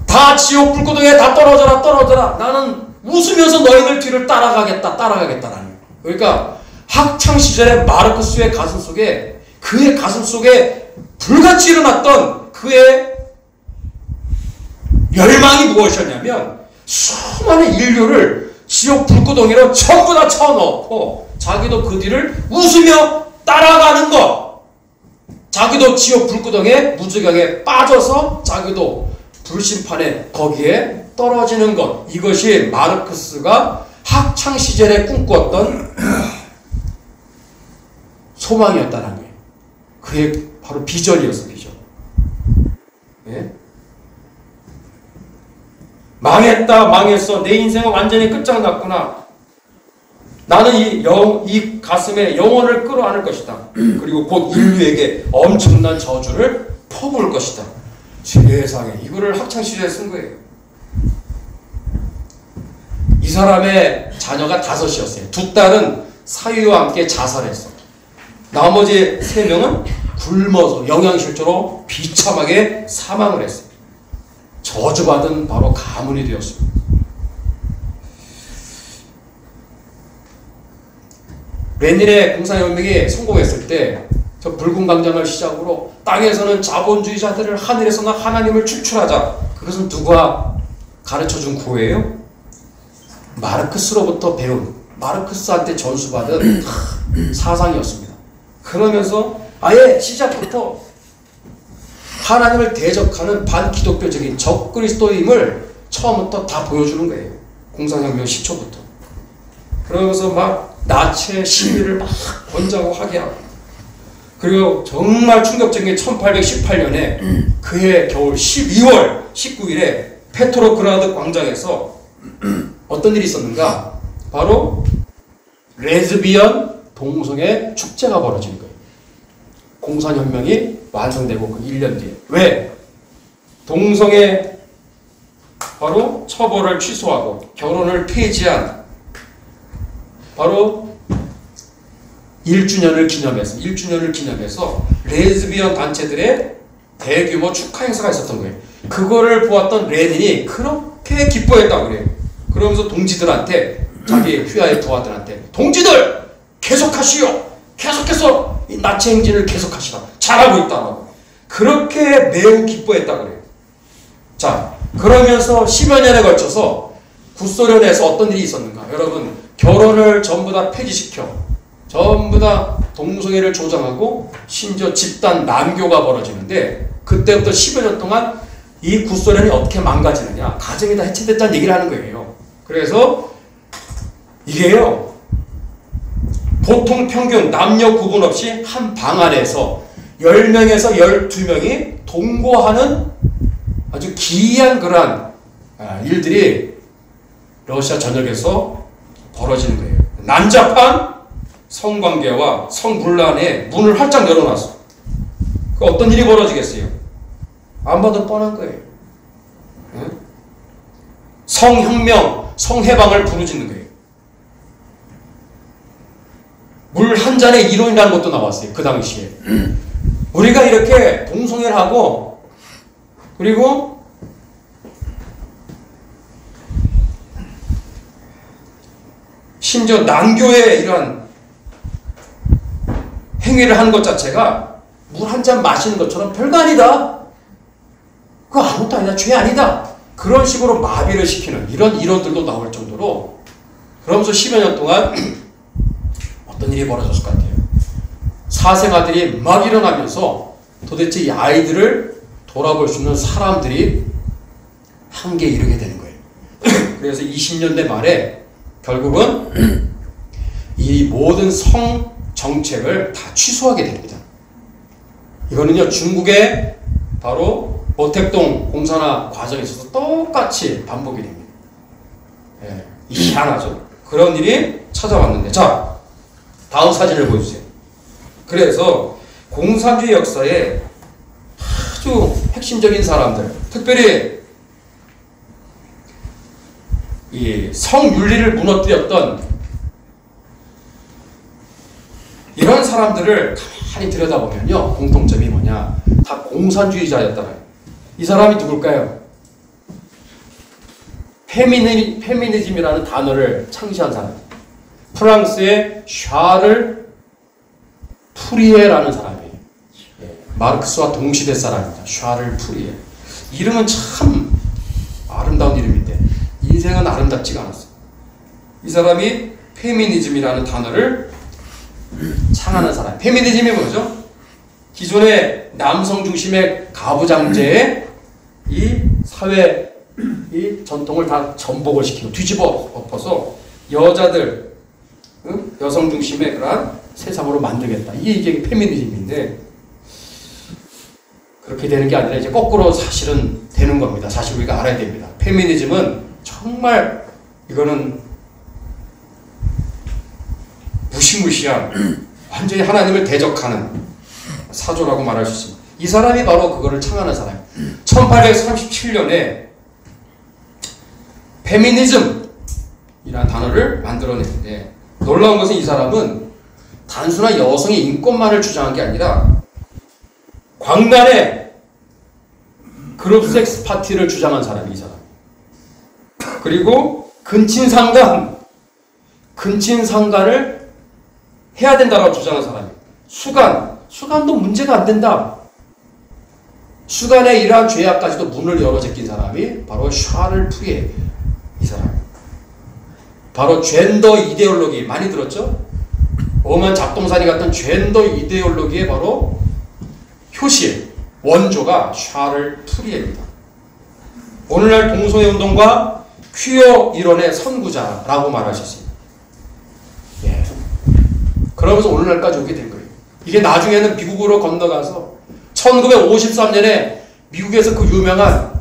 다 지옥 불구덩이에 다 떨어져라 떨어져라. 나는 웃으면서 너희들 뒤를 따라가겠다라는. 그러니까 학창시절에 마르크스의 가슴 속에, 그의 가슴 속에 불같이 일어났던 그의 열망이 무엇이었냐면 수많은 인류를 지옥 불구덩이로 전부 다 쳐넣고 자기도 그 뒤를 웃으며 따라가는 것. 자기도 지옥 불구덩이에 무지강에 빠져서 자기도 불심판에 거기에 떨어지는 것. 이것이 마르크스가 학창시절에 꿈꾸었던 소망이었다는 거예요. 그게 바로 비전이었어, 비전. 예? 망했다, 망했어. 내 인생은 완전히 끝장났구나. 나는 이 가슴에 영혼을 끌어안을 것이다. 그리고 곧 인류에게 엄청난 저주를 퍼부을 것이다. 세상에, 이거를 학창시절에 쓴 거예요. 이 사람의 자녀가 5이었어요. 2딸은 사위와 함께 자살했어. 나머지 3명은 굶어서 영양실조로 비참하게 사망을 했어요. 저주받은 바로 가문이 되었습니다. 레닌의 공산혁명이 성공했을 때 저 붉은 광장을 시작으로 땅에서는 자본주의자들을, 하늘에서는 하나님을 축출하자. 그것은 누가 가르쳐준 구호예요? 마르크스로부터 배운, 마르크스한테 전수받은 사상이었습니다. 그러면서 아예 시작부터 하나님을 대적하는 반기독교적인 적그리스도임을 처음부터 다 보여주는 거예요. 공산혁명 시초부터. 그러면서 막 나치의 시위를 막 권장하고 하게 하고. 그리고 정말 충격적인 게 1818년에 그해 겨울 12월 19일에 페트로그라드 광장에서 어떤 일이 있었는가? 바로 레즈비언 동성애 축제가 벌어진 거예요. 공산혁명이 완성되고 그 1년 뒤에. 왜? 동성애 바로 처벌을 취소하고 결혼을 폐지한 바로 1주년을 기념해서 레즈비언 단체들의 대규모 축하 행사가 있었던 거예요. 그거를 보았던 레닌이 그렇게 기뻐했다고 그래요. 그러면서 동지들한테, 자기 휘하의 부하들한테, 동지들! 계속하시오! 계속해서 이 나치 행진을 계속하시라. 잘하고 있다고. 그렇게 매우 기뻐했다고 그래요. 자, 그러면서 10여 년에 걸쳐서 구소련에서 어떤 일이 있었는가? 여러분, 결혼을 전부 다 폐지시켜 전부 다 동성애를 조장하고 심지어 집단 난교가 벌어지는데, 그때부터 10여 년 동안 이 구소련이 어떻게 망가지느냐, 가정이 다 해체됐다는 얘기를 하는 거예요. 그래서 이게요, 보통 평균 남녀 구분 없이 한 방 안에서 10명에서 12명이 동거하는 아주 기이한 그러한 일들이 러시아 전역에서 벌어지는 거예요. 난잡한 성관계와 성분란에 문을 활짝 열어놨어. 그 어떤 일이 벌어지겠어요? 안 봐도 뻔한 거예요. 응? 성혁명, 성해방을 부르짖는 거예요. 물 한 잔의 이론이라는 것도 나왔어요. 그 당시에. 우리가 이렇게 동성애를 하고, 그리고 심지어 난교의 이러한 행위를 하는 것 자체가 물 한 잔 마시는 것처럼 별거 아니다. 그거 아무것도 아니다. 죄 아니다. 그런 식으로 마비를 시키는 이런 이론들도 나올 정도로, 그러면서 10여 년 동안 어떤 일이 벌어졌을 것 같아요. 사생아들이 막 일어나면서 도대체 이 아이들을 돌아볼 수 있는 사람들이 한계에 이르게 되는 거예요. 그래서 20년대 말에 결국은 이 모든 성 정책을 다 취소하게 됩니다. 이거는요, 중국의 바로 어택동 공산화 과정에 있어서 똑같이 반복이 됩니다. 예, 희한하죠. 그런 일이 찾아왔는데, 자, 다음 사진을 보여주세요. 그래서 공산주의 역사에 아주 핵심적인 사람들, 특별히 이 성윤리를 무너뜨렸던 이런 사람들을 가만히 들여다보면요, 공통점이 뭐냐, 다 공산주의자였다고요. 이 사람이 누굴까요? 페미니즘이라는 단어를 창시한 사람, 프랑스의 샤를 푸리에라는 사람이에요. 마르크스와 동시대 사람입니다. 샤를 푸리에. 이름은 참 아름다운 이름인데 인생은 아름답지가 않았어요. 이 사람이 페미니즘이라는 단어를 창하는 사람. 페미니즘이 뭐죠? 기존의 남성 중심의 가부장제의 이 사회 이 전통을 다 전복을 시키고 뒤집어 엎어서 여자들, 여성 중심의 그러한 세상으로 만들겠다. 이게 페미니즘인데, 그렇게 되는 게 아니라 이제 거꾸로 사실은 되는 겁니다. 사실 우리가 알아야 됩니다. 페미니즘은 정말 이거는 무시무시한 완전히 하나님을 대적하는 사조라고 말할 수 있습니다. 이 사람이 바로 그거를 창하는 사람. 1837년에 페미니즘이라는 단어를 만들어냈는데, 놀라운 것은 이 사람은 단순한 여성의 인권만을 주장한 게 아니라 광단의 그룹 섹스 파티를 주장한 사람이 이 사람. 그리고 근친상간을 해야 된다고 주장한 사람이. 수간도 문제가 안 된다. 수간의 이러한 죄악까지도 문을 열어 제낀 사람이 바로 샤를 푸리에, 이 사람. 바로 젠더 이데올로기 많이 들었죠? 엄한 잡동사니 같은 젠더 이데올로기의 바로 효실, 원조가 샤를 푸리에입니다. 오늘날 동성애 운동과 퀴어 이론의 선구자라고 말할 수 있습니다. 예. 그러면서 오늘날까지 오게 된 거예요. 이게 나중에는 미국으로 건너가서 1953년에 미국에서 그 유명한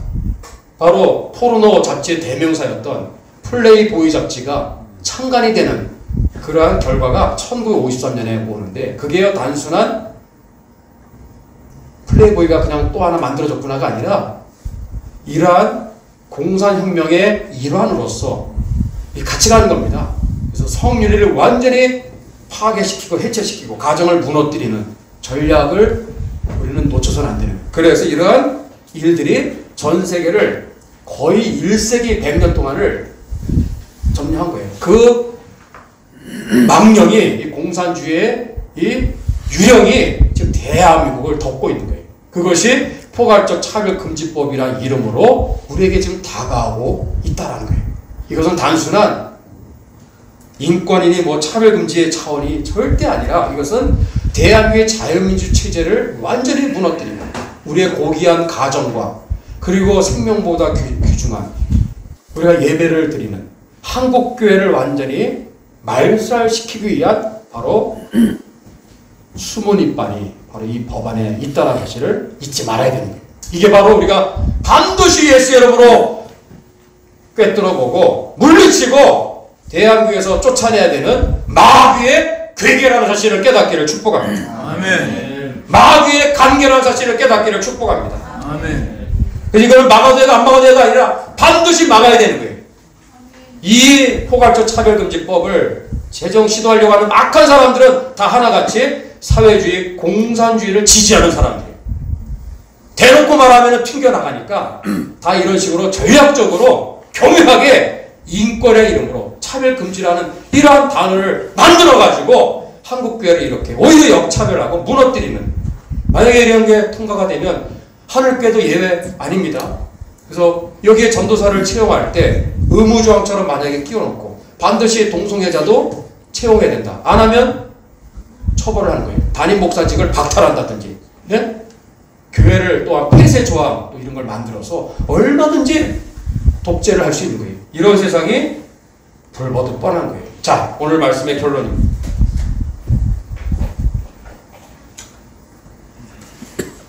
바로 포르노 잡지의 대명사였던 플레이보이 잡지가 창간이 되는 그러한 결과가 1953년에 오는데, 그게 단순한 플레이보이가 그냥 또 하나 만들어졌구나가 아니라 이러한 공산혁명의 일환으로서 같이 가는 겁니다. 그래서 성윤리를 완전히 파괴시키고 해체시키고 가정을 무너뜨리는 전략을 우리는 놓쳐서는 안 되는 거예요. 그래서 이러한 일들이 전 세계를 거의 1세기 100년 동안을 점령한 거예요. 그 망령이, 이 공산주의의 이 유령이 지금 대한민국을 덮고 있는 거예요. 그것이 포괄적 차별금지법이라는 이름으로 우리에게 지금 다가오고 있다는 거예요. 이것은 단순한 인권이니 뭐 차별금지의 차원이 절대 아니라, 이것은 대한민국의 자유민주 체제를 완전히 무너뜨리는, 우리의 고귀한 가정과 그리고 생명보다 귀중한 우리가 예배를 드리는 한국교회를 완전히 말살시키기 위한 바로 숨은 이빨이 바로 이 법안에 있다는 사실을 잊지 말아야 되는 거예요. 이게 바로 우리가 반드시 예수 이름으로 꿰뚫어보고 물리치고 대한민국에서 쫓아내야 되는 마귀의 괴계라는 사실을 깨닫기를 축복합니다. 아멘. 마귀의 간계라는 사실을 깨닫기를 축복합니다. 아멘. 그래서 이걸 막아도 되고 안 막아도 되가 아니라 반드시 막아야 되는 거예요. 이 포괄적 차별금지법을 제정 시도하려고 하는 악한 사람들은 다 하나같이 사회주의, 공산주의를 지지하는 사람들이에요. 대놓고 말하면 튕겨나가니까 다 이런 식으로 전략적으로 교묘하게 인권의 이름으로 차별금지라는 이러한 단어를 만들어가지고 한국교회를 이렇게 오히려 역차별하고 무너뜨리는, 만약에 이런 게 통과가 되면 하늘교회도 예외 아닙니다. 그래서 여기에 전도사를 채용할 때 의무조항처럼 만약에 끼워놓고 반드시 동성애자도 채용해야 된다. 안 하면 처벌을 하는 거예요. 담임 목사직을 박탈한다든지, 네? 교회를 또한 폐쇄 조항 또 이런 걸 만들어서 얼마든지 독재를 할 수 있는 거예요. 이런 세상이 불보듯 뻔한 거예요. 자, 오늘 말씀의 결론입니다.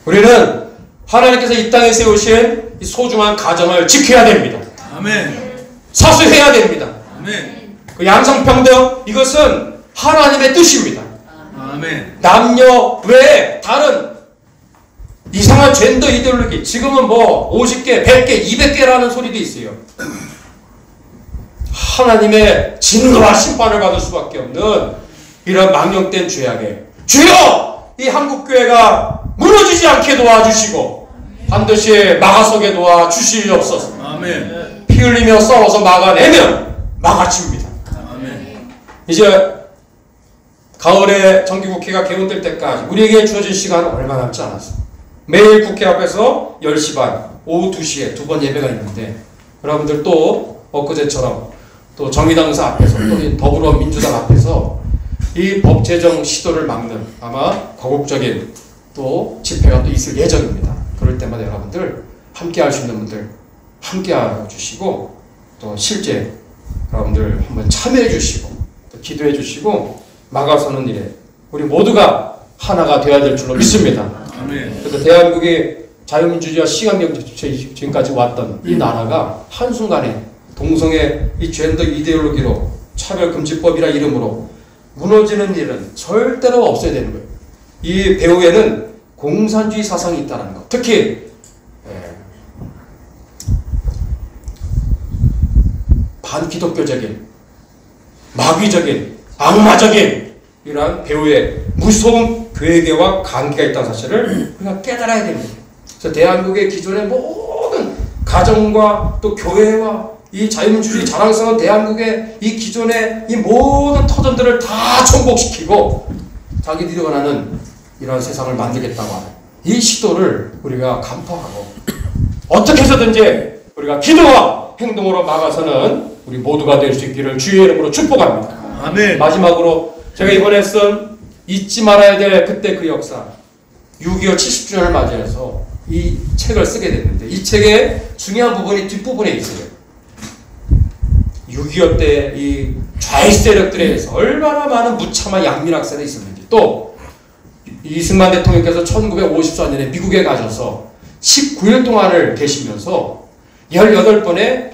우리는 하나님께서 이 땅에 세우신 이 소중한 가정을 지켜야 됩니다. 아멘. 사수해야 됩니다. 아멘. 그 양성평등, 이것은 하나님의 뜻입니다. 아멘. 남녀 외에 다른 이상한 젠더 이데올로기, 지금은 뭐 50개, 100개, 200개라는 소리도 있어요. 하나님의 진노와 심판을 받을 수밖에 없는 이런 망령된 죄악에 주여! 이 한국교회가 무너지지 않게 도와주시고 반드시 막아서게 도와주시옵소서. 아멘. 피 흘리며 싸워서 막아내면 막아칩니다. 아멘. 이제 가을에 정기국회가 개원될 때까지 우리에게 주어진 시간은 얼마 남지 않았어. 매일 국회 앞에서 10시 반, 오후 2시에 2번 예배가 있는데 여러분들 또 엊그제처럼 또 정의당사 앞에서 또 더불어민주당 앞에서 이 법 제정 시도를 막는 아마 거국적인 또 집회가 또 있을 예정입니다. 그럴 때마다 여러분들 함께 할 수 있는 분들 함께 해주시고 또 실제 여러분들 한번 참여해 주시고 또 기도해 주시고 막아서는 일에 우리 모두가 하나가 되어야 될 줄로 믿습니다. 아멘. 그래서 대한민국의 자유민주주의와 시간경제 지금까지 왔던 이 나라가 한순간에 동성애 이 젠더 이데올로기로 차별금지법이라 이름으로 무너지는 일은 절대로 없어야 되는 거예요. 이 배후에는 공산주의 사상이 있다는 것. 특히 반기독교적인 마귀적인 악마적인 이러한 배후에 무서운 괴계와 관계가 있다는 사실을 우리가 깨달아야 됩니다. 그래서 대한민국의 기존의 모든 가정과 또 교회와 이 자유민주주의 자랑스러운 대한민국의 이 기존의 이 모든 터전들을 다 정복시키고 자기들이 원하는 이런 세상을 만들겠다고 하는 이 시도를 우리가 간파하고 어떻게 해서든지 우리가 기도와 행동으로 막아서는 우리 모두가 될 수 있기를 주의 이름으로 축복합니다. 아멘. 마지막으로 제가 이번에 쓴 잊지 말아야 될 그때 그 역사 6.25 70주년을 맞이해서 이 책을 쓰게 됐는데 이 책의 중요한 부분이 뒷부분에 있어요. 6.25 때 이 좌익 세력들에 의해서 얼마나 많은 무참한 양민학살이 있었는지 또 이승만 대통령께서 1954년에 미국에 가셔서 19일 동안을 계시면서 18번의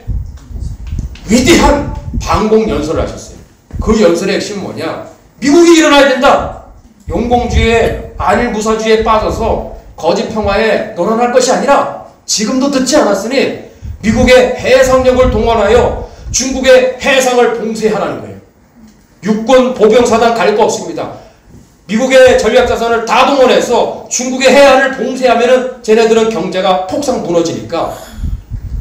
위대한 방공 연설을 하셨어요. 그 연설의 핵심은 뭐냐? 미국이 일어나야 된다. 용공주의에 안일무사주의에 빠져서 거짓 평화에 놀아날 것이 아니라 지금도 듣지 않았으니 미국의 해상력을 동원하여 중국의 해상을 봉쇄하라는 거예요. 육군 보병사단 갈 거 없습니다. 미국의 전략자산을 다 동원해서 중국의 해안을 봉쇄하면은 쟤네들은 경제가 폭삭 무너지니까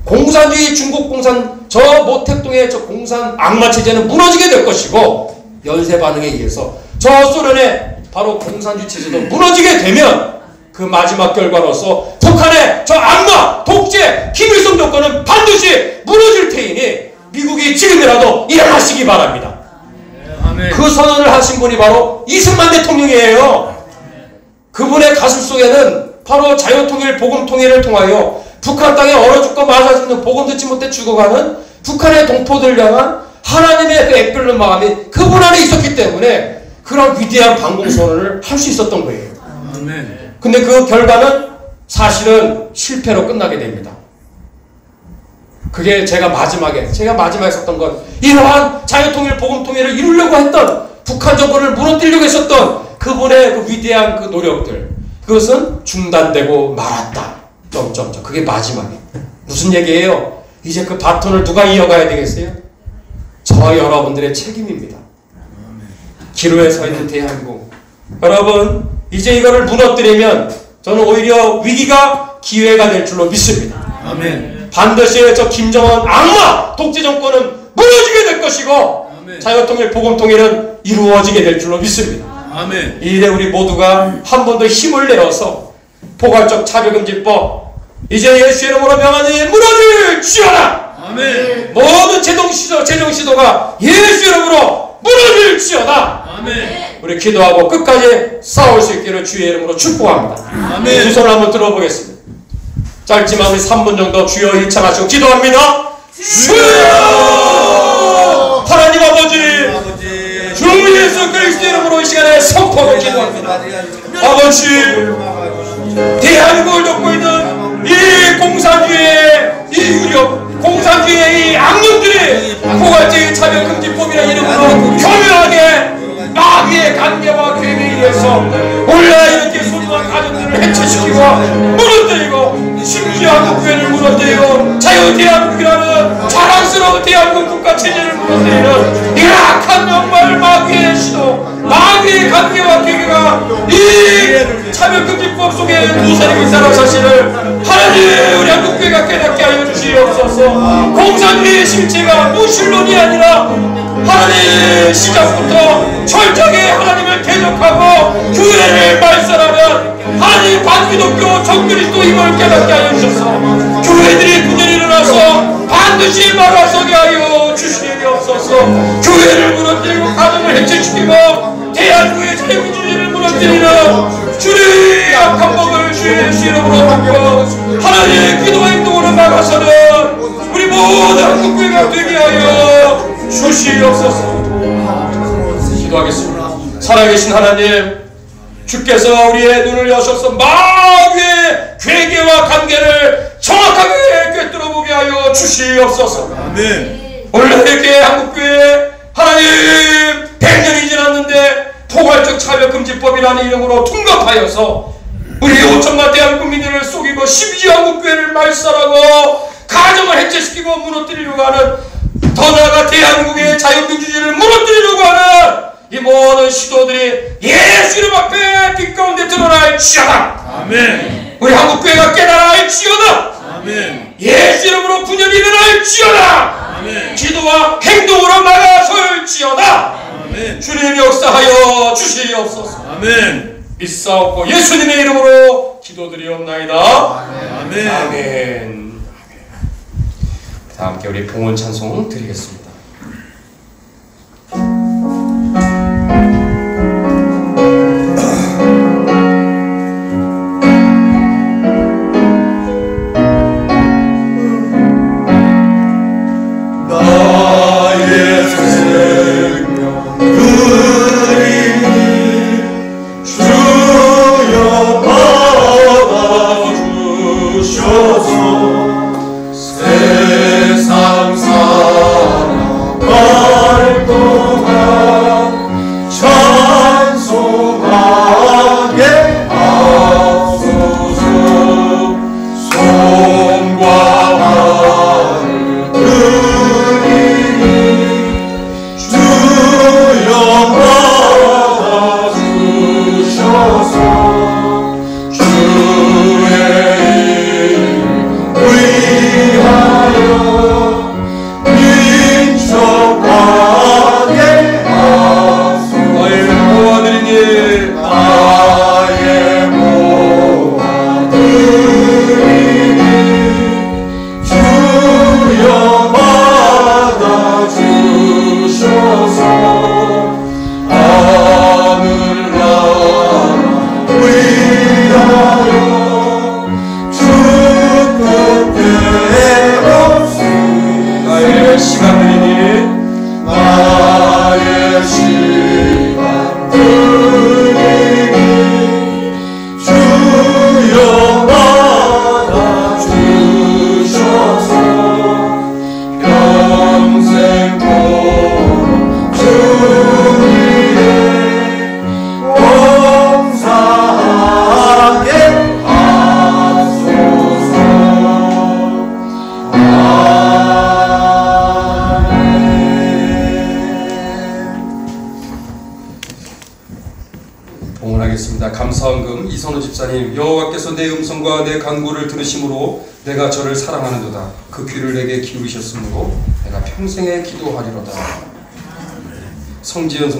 공산주의 중국 공산 저 모택동의 저 공산 악마 체제는 무너지게 될 것이고 연쇄 반응에 의해서 저 소련의 바로 공산주의 체제도 무너지게 되면 그 마지막 결과로서 북한의 저 악마 독재 김일성 정권은 반드시 무너질 테이니 미국이 지금이라도 일어나시기 바랍니다. 아멘. 그 선언을 하신 분이 바로 이승만 대통령이에요. 그분의 가슴 속에는 바로 자유통일 복음통일을 통하여 북한 땅에 얼어 죽고 맞아 죽는 복음 듣지 못해 죽어가는 북한의 동포들을 향한 하나님의 그 애끓는 마음이 그분 안에 있었기 때문에 그런 위대한 방공선언을 할 수 있었던 거예요. 아멘. 근데 그 결과는 사실은 실패로 끝나게 됩니다. 그게 제가 마지막에 썼던 건 이러한 자유통일 복음통일을 이루려고 했던 북한 정권을 무너뜨리려고 했었던 그분의 그 위대한 그 노력들 그것은 중단되고 말았다. 점점점. 그게 마지막에 무슨 얘기예요? 이제 그 바톤을 누가 이어가야 되겠어요? 저 여러분들의 책임입니다. 기로에 서 있는 대한민국 여러분 이제 이거를 무너뜨리면 저는 오히려 위기가 기회가 될 줄로 믿습니다. 아멘. 반드시 저 김정은 악마 독재 정권은 무너지게 될 것이고 아멘. 자유통일 복음통일은 이루어지게 될 줄로 믿습니다. 아멘. 이 일에 우리 모두가 한 번 더 힘을 내어서 포괄적 차별금지법 이제 예수 이름으로 명하니 무너질지어다. 아멘. 모든 재정시도가 예수 이름으로 무너질지어다. 아멘. 우리 기도하고 끝까지 싸울 수 있기를 주의 이름으로 축복합니다. 아멘. 두 손을 한번 들어보겠습니다. 짧지만 우리 3분 정도 주여 일창하시고 기도합니다. 주여! 하나님 아버지 주 예수 그리스도 이름으로 이 시간에 선포하고 기도합니다. 아버지 대한민국을 돕고 있는 이 공산주의의 이 유력, 공산주의의 이 악령들이 포괄적인 차별금지법이라는 이름으로 교묘하게 마귀의 관계와 계획에 의해서 올라 이렇게 소중한 가정들을 해체시키고 무너뜨리고, 심지어 한국교회를 무너뜨리고 자유대한민국이라는 자랑스러운 대한민국 국가 체제를 무너뜨리는 이 악한 정말 마귀의 시도, 마귀의 관계와 계획가 이 차별금지법 속에 무사리고 있다는 사실을 하나님 우리 한국교회가 깨닫게 하여 주시옵소서. 공산주의의 실체가 무신론이 아니라 하나님 시작부터 철저하게 하나님을 대적하고 교회를 말살하는 하나님 반기독교 정그리스도임을 깨닫게 하여 주셔서 교회들이 분열이 일어나서 반드시 막아서게 하여 주시옵소서. 교회를 무너뜨리고 가정을 해체시키고 대한민국의 자유민주주의를 무너뜨리는 주의 악한 법을 주의 이름으로 받고 하나님의 기도와 행동으로 나가서는 우리 모든 한국교회가 되게 하여 주시옵소서. 기도하겠습니다. 살아계신 하나님, 주께서 우리의 눈을 여셔서 마귀의 괴계와 관계를 정확하게 꿰뚫어 보게 하여 주시옵소서. 아멘. 오늘 이렇게 한국교회 하나님 100년이 지났는데 포괄적 차별금지법이라는 이름으로 둔갑하여서 우리 5천만 대한 국민들을 속이고 심지어 한국교회를 말살하고 가정을 해체시키고 무너뜨리려고 하는, 더 나아가 대한민국의 자유민주주의를 무너뜨리려고 하는 이 모든 시도들이 예수 이름 앞에 빛 가운데 드러날지어다. 아멘. 우리 한국교회가 깨달을지어다. 아멘. 예수 이름으로 분열이 일어날지어다. 아멘. 기도와 행동으로 나가설지어다. 아멘. 주님 역사하여 주시옵소서. 아멘. 믿사옵고 예수님의 이름으로 기도드리옵나이다. 아멘. 아멘. 다 함께 우리 봉헌 찬송 드리겠습니다. 감사헌금 이선호 집사님, 여호와께서 내 음성과 내 간구를 들으심으로 내가 저를 사랑하는도다. 그 귀를 내게 기울이셨으므로 내가 평생에 기도하리로다. 성지연